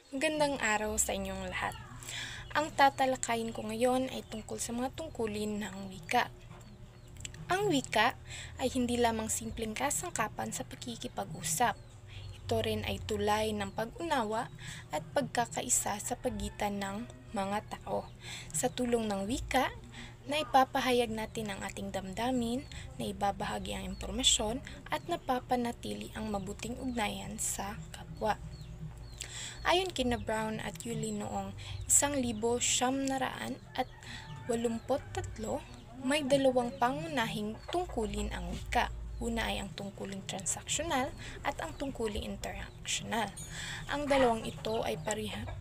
Magandang araw sa inyong lahat. Ang tatalakayin ko ngayon ay tungkol sa mga tungkulin ng wika. Ang wika ay hindi lamang simpleng kasangkapan sa pakikipag-usap. Ito rin ay tulay ng pag-unawa at pagkakaisa sa pagitan ng mga tao. Sa tulong ng wika, naipapahayag natin ang ating damdamin, naibabahagi ang impormasyon at napapanatili ang mabuting ugnayan sa kapwa. Ayon kina Brown at Yulee noong 1983, may dalawang pangunahing tungkulin ang wika. Una ay ang tungkuling transaksyonal at ang tungkuling interaksyonal. Ang dalawang ito ay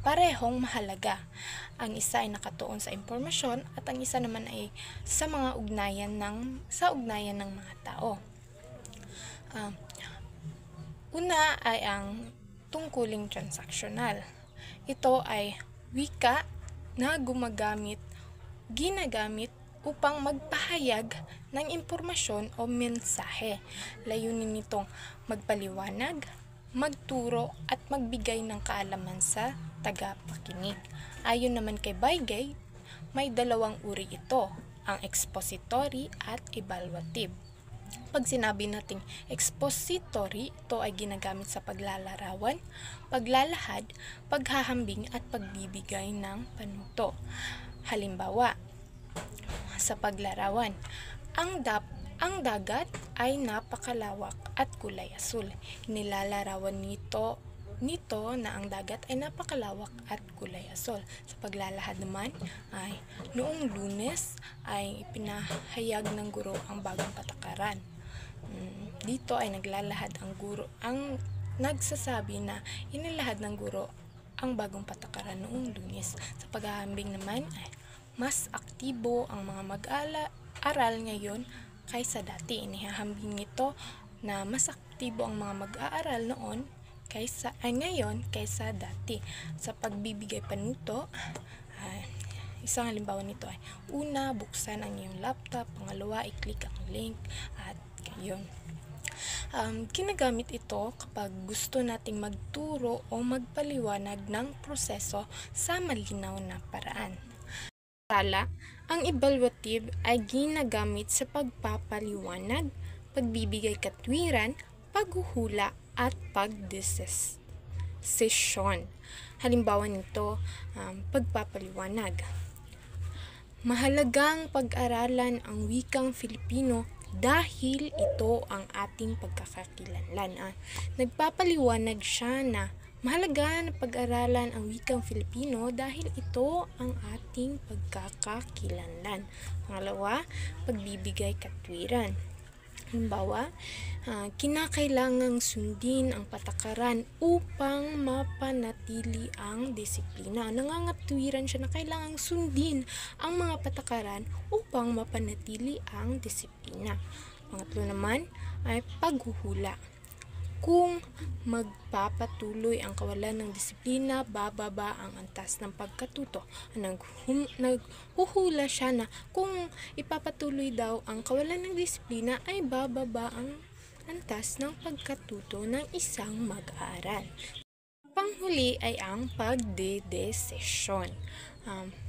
parehong mahalaga. Ang isa ay nakatuon sa impormasyon at ang isa naman ay sa mga ugnayan ng mga tao. Una ay ang tungkuling transaksyonal. Ito ay wika na ginagamit upang magpahayag ng impormasyon o mensahe. Layunin nitong magpaliwanag, magturo at magbigay ng kaalaman sa tagapakinig. Ayon naman kay Baigay, may dalawang uri ito, ang expository at evaluative. Pag sinabi nating expository, ito ay ginagamit sa paglalarawan, paglalahad, paghahambing at pagbibigay ng panuto. Halimbawa, sa paglarawan, ang dagat ay napakalawak at kulay asul. Nilalarawan nito na ang dagat ay napakalawak at kulay asul. Sa paglalahad naman ay noong Lunes ay pinahayag ng guro ang bagong patakaran. Dito ay naglalahad ang guro, ang nagsasabi na inilahad ng guro ang bagong patakaran noong Lunes. Sa paghahambing naman ay mas aktibo ang mga mag-aaral ngayon kaysa dati. Inihahambing nito na mas aktibo ang mga mag-aaral noon ngayon kaysa dati. Sa pagbibigay panuto, isang halimbawa nito ay una, buksan ang iyong laptop, pangalawa, i-click ang link at gayon. Ginagamit ito kapag gusto nating magturo o magpaliwanag ng proseso sa malinaw na paraan. Ang evaluative ay ginagamit sa pagpapaliwanag, pagbibigay katwiran, paghuhula at pagdesisyon. Halimbawa nito, pagpapaliwanag. Mahalagang pag-aralan ang wikang Filipino dahil ito ang ating pagkakakilanlan. Nagpapaliwanag siya na mahalaga na pag-aralan ang wikang Filipino dahil ito ang ating pagkakakilanlan. Pangalawa, pagbibigay katwiran. Halimbawa, kinakailangang sundin ang patakaran upang mapanatili ang disiplina. Nangangatwiran siya na kailangang sundin ang mga patakaran upang mapanatili ang disiplina. Pangatlo naman ay paghuhula. Kung magpapatuloy ang kawalan ng disiplina, bababa ang antas ng pagkatuto. Naghuhula siya na kung ipapatuloy daw ang kawalan ng disiplina ay bababa ang antas ng pagkatuto ng isang mag-aaral. Panghuli ay ang pagdedesisyon.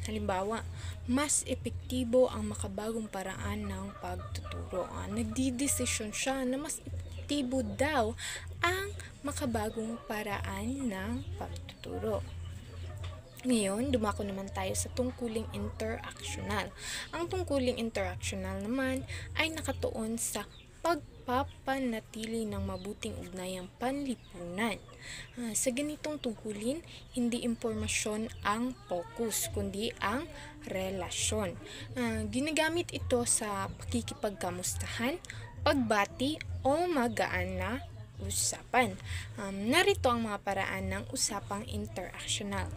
Halimbawa, mas epektibo ang makabagong paraan ng pagtuturo. Nagdidesisyon siya na mas epektibo daw ang makabagong paraan ng pagtuturo. Ngayon, dumako naman tayo sa tungkuling interaksyonal. Ang tungkuling interaksyonal naman ay nakatuon sa pagpapanatili ng mabuting ugnayang panlipunan. Sa ganitong tungkulin, hindi impormasyon ang focus, kundi ang relasyon. Ginagamit ito sa pakikipagkamustahan, pagbati o magaan na usapan. Narito ang mga paraan ng usapang interaksyonal.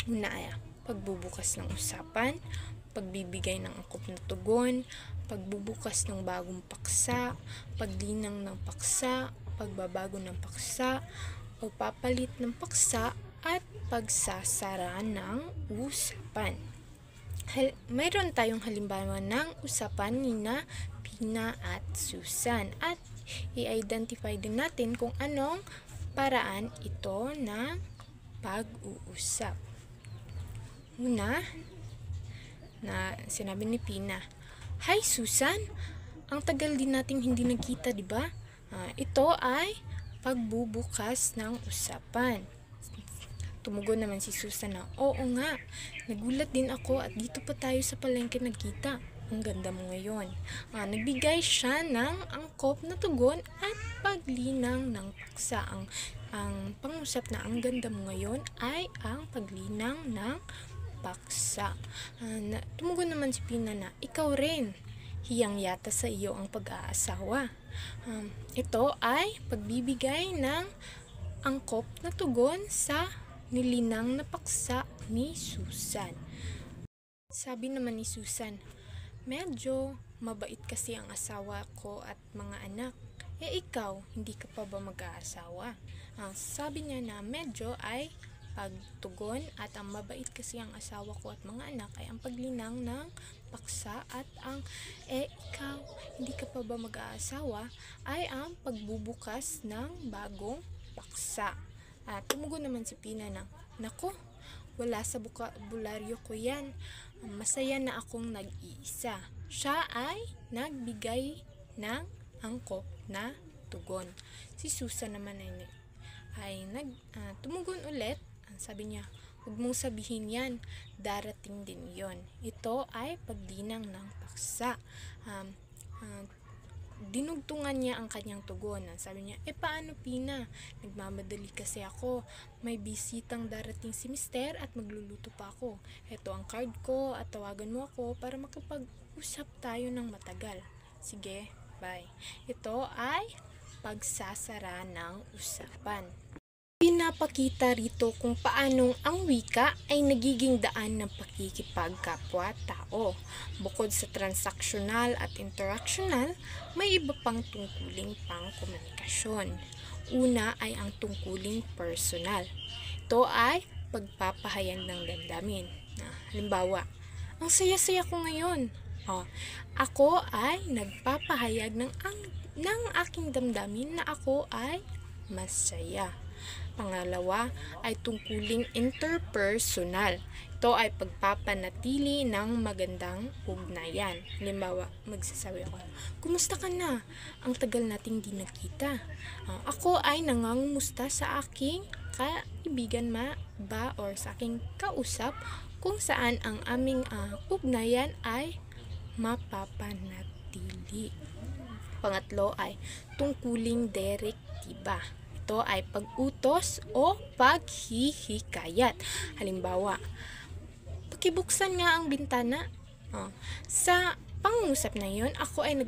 Una ay pagbubukas ng usapan, pagbibigay ng angkop na tugon, pagbubukas ng bagong paksa, paglinang ng paksa, pagbabago ng paksa, pagpapalit ng paksa, at pagsasara ng usapan. Mayroon tayong halimbawa ng usapan ni Pina at Susan at i-identify din natin kung anong paraan ito na pag-uusap. Una, na sinabi ni Pina, "Hi Susan, ang tagal din nating hindi nagkita, di ba? Ito ay pagbubukas ng usapan." Tumugon naman si Susan na, "Oo nga, nagulat din ako at dito pa tayo sa palengke nagkita. Ang ganda mo ngayon." Nagbigay siya ng angkop na tugon at paglinang ng paksa. Ang pangusap na ang ganda mo ngayon ay ang paglinang ng paksa. Tumugon naman si Pina na, "Ikaw rin, hiyang yata sa iyo ang pag-aasawa." Ito ay pagbibigay ng angkop na tugon sa nilinang na paksa ni Susan. Sabi naman ni Susan, "Medyo mabait kasi ang asawa ko at mga anak. Ikaw, hindi ka pa ba mag-aasawa?" Sabi niya na medyo ay pagtugon at ang mabait kasi ang asawa ko at mga anak ay ang paglinang ng paksa at ang ikaw, hindi ka pa ba mag-aasawa ay ang pagbubukas ng bagong paksa. Tumugon naman si Pina na, "Nako, wala sa bukabularyo ko yan. Masaya na akong nag-iisa." Siya ay nagbigay ng angkop na tugon. Si Susan naman ay tumugon ulit. Sabi niya, "Huwag mong sabihin yan, darating din yon." Ito ay paglinang ng paksa. Dinugtungan niya ang kanyang tugon. Sabi niya, "Paano Pina? Nagmamadali kasi ako. May bisitang darating si Mister at magluluto pa ako. Ito ang card ko at tawagan mo ako para makapag-usap tayo ng matagal." "Sige, bye." Ito ay pagsasara ng usapan. Pinapakita rito kung paanong ang wika ay nagiging daan ng pakikipagkapwa-tao. Bukod sa transaksyonal at interactional, may iba pang tungkuling pangkomunikasyon. Una ay ang tungkuling personal. Ito ay pagpapahayag ng damdamin. Halimbawa, "Ang saya-saya ko ngayon." Ako ay nagpapahayag ng aking damdamin na ako ay masaya. Pangalawa ay tungkuling interpersonal. Ito ay pagpapanatili ng magandang ugnayan. Halimbawa, magsasabi ako, "Kumusta ka na? Ang tagal nating di nakita." Ako ay nangangumusta sa aking kaibigan ba or sa aking kausap kung saan ang aming ugnayan ay mapapanatili. Pangatlo ay tungkuling direktiba. Ito ay pag-utos o paghihikayat. Halimbawa, "Pakibuksan nga ang bintana." Sa pangungusap na yon, ako ay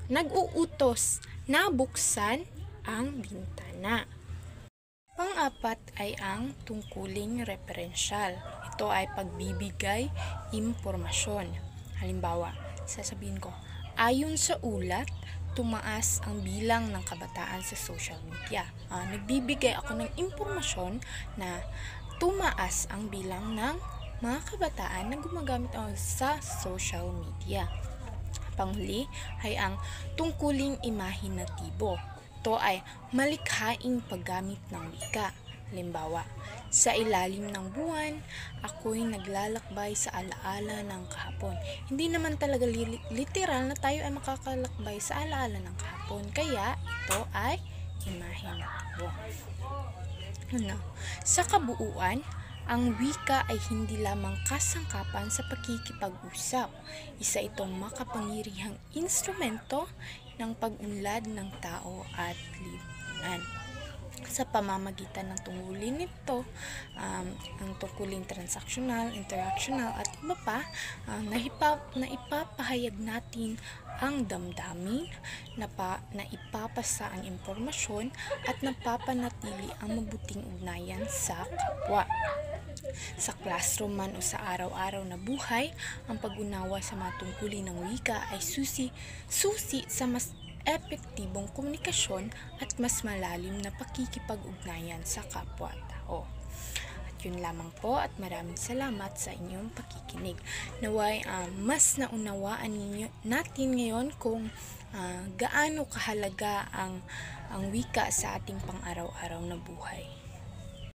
nag-uutos na buksan ang bintana. Pang-apat ay ang tungkuling referensyal. Ito ay pagbibigay impormasyon. Halimbawa, sasabihin ko, "Ayon sa ulat, tumaas ang bilang ng kabataan sa social media." Nagbibigay ako ng impormasyon na tumaas ang bilang ng mga kabataan na gumagamit sa social media. Panghuli ay ang tungkuling imahinatibo. Ito ay malikhaing paggamit ng wika. Halimbawa, "Sa ilalim ng buwan, ako'y naglalakbay sa alaala ng kahapon." Hindi naman talaga literal na tayo ay makakalakbay sa alaala ng kahapon. Kaya, ito ay imahinatibo. Sa kabuuan, ang wika ay hindi lamang kasangkapan sa pakikipag-usap. Isa itong makapangyarihang instrumento ng pag-unlad ng tao at lipunan. Sa pamamagitan ng tungkulin nito, ang tungkuling transactional, interactional at iba pa, na ipapahayag natin ang damdamin, na ipapasa ang impormasyon at napapanatili ang mabuting ugnayan sa kapwa. Sa classroom man o sa araw-araw na buhay, ang pag-unawa sa mga tungkulin ng wika ay susi sa mas epektibong komunikasyon at mas malalim na pakikipag-ugnayan sa kapwa-tao. At yun lamang po at maraming salamat sa inyong pakikinig. Naway mas naunawaan natin ngayon kung gaano kahalaga ang wika sa ating pang-araw-araw na buhay.